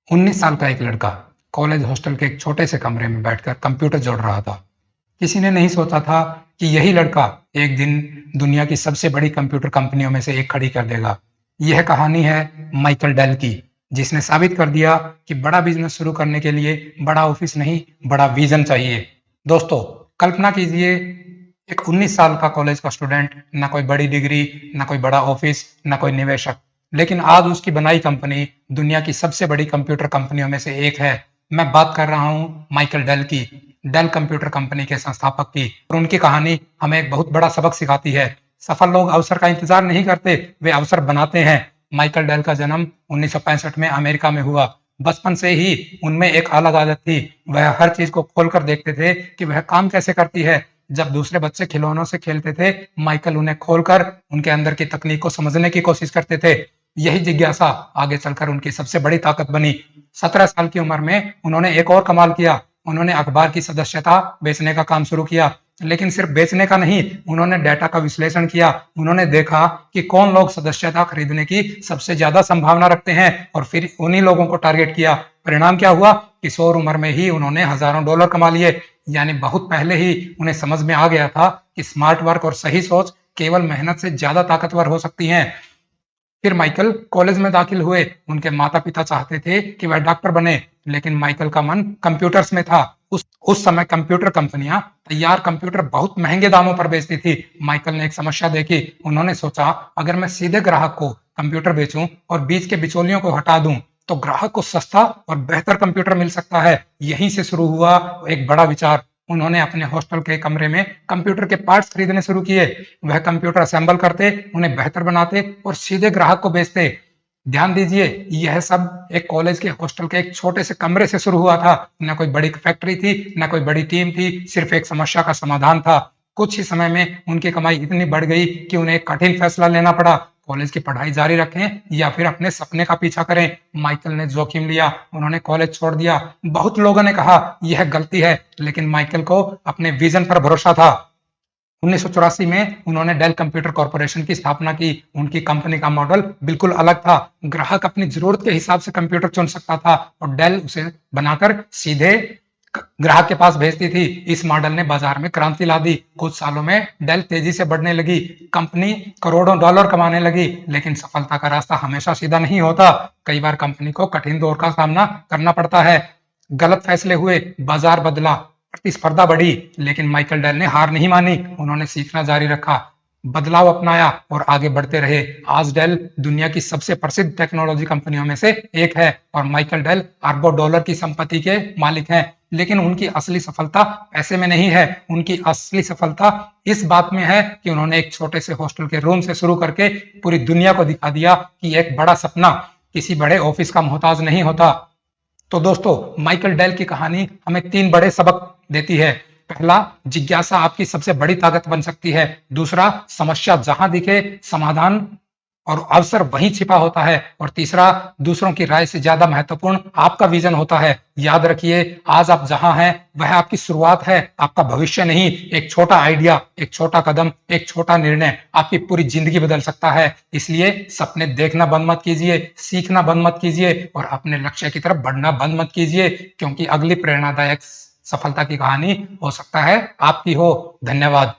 19 साल का एक लड़का कॉलेज हॉस्टल के एक छोटे से कमरे में बैठकर कंप्यूटर जोड़ रहा था। किसी ने नहीं सोचा था कि यही लड़का एक दिन दुनिया की सबसे बड़ी कंप्यूटर कंपनियों में से एक खड़ी कर देगा। यह कहानी है माइकल डेल की, जिसने साबित कर दिया कि बड़ा बिजनेस शुरू करने के लिए बड़ा ऑफिस नहीं, बड़ा विजन चाहिए। दोस्तों, कल्पना कीजिए, एक 19 साल का कॉलेज का स्टूडेंट, ना कोई बड़ी डिग्री, ना कोई बड़ा ऑफिस, ना कोई निवेशक, लेकिन आज उसकी बनाई कंपनी दुनिया की सबसे बड़ी कंप्यूटर कंपनियों में से एक है। मैं बात कर रहा हूं माइकल डेल की, डेल कंप्यूटर कंपनी के संस्थापक की। और उनकी कहानी हमें एक बहुत बड़ा सबक सिखाती है। सफल लोग अवसर का इंतजार नहीं करते, वे अवसर बनाते हैं। माइकल डेल का जन्म 1965 में अमेरिका में हुआ। बचपन से ही उनमें एक अलग आदत थी। वह हर चीज को खोलकर देखते थे कि वह काम कैसे करती है। जब दूसरे बच्चे खिलौनों से खेलते थे, माइकल उन्हें खोलकर उनके अंदर की तकनीक को समझने की कोशिश करते थे। यही जिज्ञासा आगे चलकर उनकी सबसे बड़ी ताकत बनी। 17 साल की उम्र में उन्होंने एक और कमाल किया। उन्होंने अखबार की सदस्यता बेचने का काम शुरू किया। लेकिन सिर्फ बेचने का नहीं, उन्होंने डेटा का विश्लेषण किया। उन्होंने देखा कि कौन लोग सदस्यता खरीदने की सबसे ज्यादा संभावना रखते हैं और फिर उन्हीं लोगों को टारगेट किया। परिणाम क्या हुआ? किशोर उम्र में ही उन्होंने हजारों डॉलर कमा लिए। यानी बहुत पहले ही उन्हें समझ में आ गया था कि स्मार्ट वर्क और सही सोच केवल मेहनत से ज्यादा ताकतवर हो सकती हैं। फिर माइकल कॉलेज में दाखिल हुए। उनके माता पिता चाहते थे कि वह डॉक्टर बने, लेकिन माइकल का मन कंप्यूटर्स में था। उस समय कंप्यूटर कंपनियां तैयार कंप्यूटर बहुत महंगे दामों पर बेचती थी। माइकल ने एक समस्या देखी। उन्होंने सोचा, अगर मैं सीधे ग्राहक को कंप्यूटर बेचूं और बीच के बिचौलियों को हटा दूं, तो ग्राहक को सस्ता और बेहतर कंप्यूटर मिल सकता है। यहीं से शुरू हुआ एक बड़ा विचार। उन्होंने अपने हॉस्टल के कमरे में कंप्यूटर के पार्ट्स खरीदने शुरू किए। वह कंप्यूटर असेंबल करते, उन्हें बेहतर बनाते और सीधे ग्राहक को बेचते। ध्यान दीजिए, यह सब एक कॉलेज के हॉस्टल के एक छोटे से कमरे से शुरू हुआ था। न कोई बड़ी फैक्ट्री थी, न कोई बड़ी टीम थी, सिर्फ एक समस्या का समाधान था। कुछ ही समय में उनकी कमाई इतनी बढ़ गई कि उन्हें एक कठिन फैसला लेना पड़ा। कॉलेज की पढ़ाई जारी रखें या फिर अपने सपने का पीछा करें। माइकल ने जोखिम लिया। उन्होंने कॉलेज छोड़ दिया। बहुत लोगों ने कहा यह गलती है, लेकिन माइकल को अपने विजन पर भरोसा था। 1984 में उन्होंने डेल कंप्यूटर कॉर्पोरेशन की स्थापना की। उनकी कंपनी का मॉडल बिल्कुल अलग था। ग्राहक अपनी जरूरत के हिसाब से कंप्यूटर चुन सकता था और डेल उसे बनाकर सीधे ग्राहक के पास भेजती थी। इस मॉडल ने बाजार में क्रांति ला दी। कुछ सालों में डेल तेजी से बढ़ने लगी। कंपनी करोड़ों डॉलर कमाने लगी। लेकिन सफलता का रास्ता हमेशा सीधा नहीं होता। कई बार कंपनी को कठिन दौर का सामना करना पड़ता है। गलत फैसले हुए, बाजार बदला, प्रतिस्पर्धा बढ़ी, लेकिन माइकल डेल ने हार नहीं मानी। उन्होंने सीखना जारी रखा, बदलाव अपनाया और आगे बढ़ते रहे। आज डेल दुनिया की सबसे प्रसिद्ध टेक्नोलॉजी कंपनियों में से एक है और माइकल डेल अरबों डॉलर की संपत्ति के मालिक हैं। लेकिन उनकी असली सफलता पैसे में नहीं है। उनकी असली सफलता इस बात में है कि उन्होंने एक छोटे से हॉस्टल के रूम से शुरू करके पूरी दुनिया को दिखा दिया कि एक बड़ा सपना किसी बड़े ऑफिस का मोहताज नहीं होता। तो दोस्तों, माइकल डेल की कहानी हमें 3 बड़े सबक देती है। पहला, जिज्ञासा आपकी सबसे बड़ी ताकत बन सकती है। दूसरा, समस्या जहां दिखे समाधान और अवसर वहीं छिपा होता है। और तीसरा, दूसरों की राय से ज्यादा महत्वपूर्ण आपका विजन होता है। याद रखिए, आज आप जहां हैं वह आपकी शुरुआत है, आपका भविष्य नहीं। एक छोटा आइडिया, एक छोटा कदम, एक छोटा निर्णय आपकी पूरी जिंदगी बदल सकता है। इसलिए सपने देखना बंद मत कीजिए, सीखना बंद मत कीजिए और अपने लक्ष्य की तरफ बढ़ना बंद मत कीजिए, क्योंकि अगली प्रेरणादायक सफलता की कहानी हो सकता है आपकी हो। धन्यवाद।